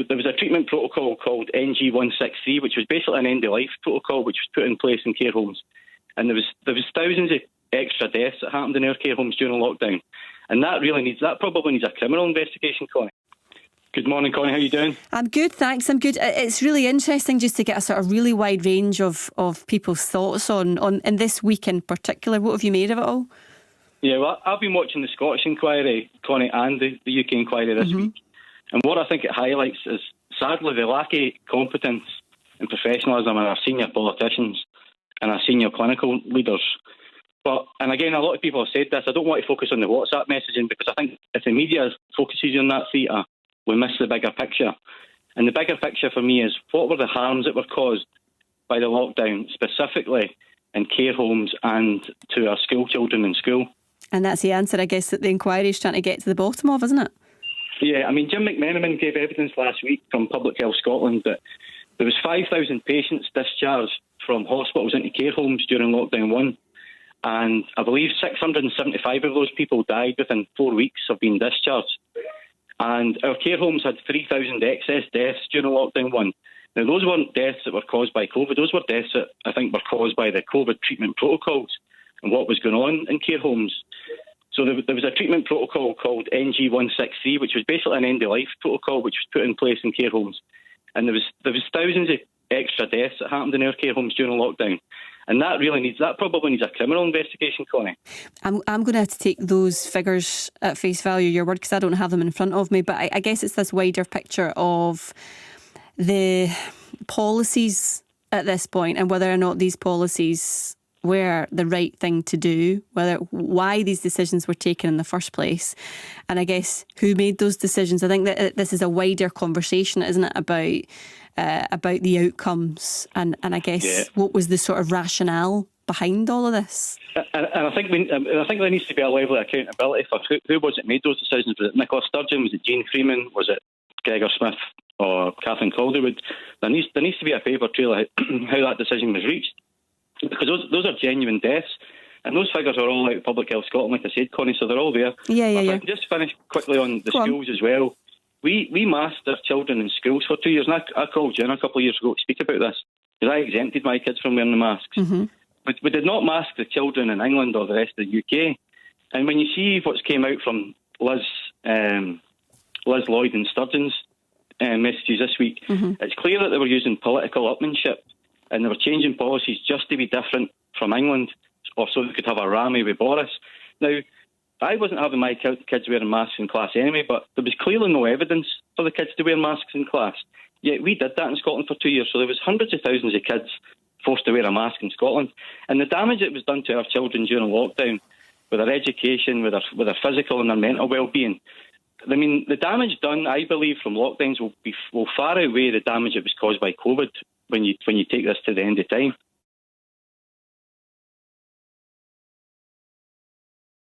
There was a treatment protocol called NG163, which was basically an end-of-life protocol which was put in place in care homes. And there was thousands of extra deaths that happened in our care homes during lockdown. And that probably needs a criminal investigation, Connie. Good morning, Connie. How are you doing? I'm good, thanks. I'm good. It's really interesting just to get a sort of really wide range of people's thoughts on in this week in particular. What have you made of it all? Yeah, well, I've been watching the Scottish inquiry, Connie, and the UK inquiry this week. And what I think it highlights is, sadly, the lack of competence and professionalism in our senior politicians and our senior clinical leaders. And again, a lot of people have said this, I don't want to focus on the WhatsApp messaging, because I think if the media focuses on that theatre, we miss the bigger picture. And the bigger picture for me is, what were the harms that were caused by the lockdown, specifically in care homes and to our school children in school? And that's the answer, I guess, that the inquiry is trying to get to the bottom of, isn't it? Yeah, I mean, Jim McMenamin gave evidence last week from Public Health Scotland that there was 5,000 patients discharged from hospitals into care homes during lockdown 1. And I believe 675 of those people died within 4 weeks of being discharged. And our care homes had 3,000 excess deaths during lockdown 1. Now, those weren't deaths that were caused by COVID. Those were deaths that I think were caused by the COVID treatment protocols and what was going on in care homes. So there was a treatment protocol called NG163, which was basically an end-of-life protocol which was put in place in care homes. And there was thousands of extra deaths that happened in our care homes during lockdown. And that probably needs a criminal investigation, Connie. I'm going to have to take those figures at face value, your word, because I don't have them in front of me. But I guess it's this wider picture of the policies at this point and whether or not these policies were the right thing to do, why these decisions were taken in the first place, and I guess who made those decisions. I think that this is a wider conversation, isn't it, about the outcomes and I guess what was the sort of rationale behind all of this. And I think there needs to be a level of accountability for who was it made those decisions. Was it Nicola Sturgeon? Was it Jane Freeman? Was it Gregor Smith or Catherine Calderwood? There needs to be a paper trail of how that decision was reached. Because those are genuine deaths, and those figures are all out of Public Health Scotland, like I said, Connie, so they're all there. Yeah. I can just finish quickly on the schools as well. We masked our children in schools for 2 years, and I called you in a couple of years ago to speak about this, because I exempted my kids from wearing the masks. But we did not mask the children in England or the rest of the UK. And when you see what's came out from Liz Lloyd and Sturgeon's messages this week, it's clear that they were using political upmanship, and they were changing policies just to be different from England, or so they could have a rammy with Boris. Now, I wasn't having my kids wearing masks in class anyway, but there was clearly no evidence for the kids to wear masks in class. Yet we did that in Scotland for 2 years, so there was hundreds of thousands of kids forced to wear a mask in Scotland. And the damage that was done to our children during lockdown, with their education, with their physical and their mental well-being, I mean, the damage done, I believe, from lockdowns will far outweigh the damage that was caused by COVID when you take this to the end of time.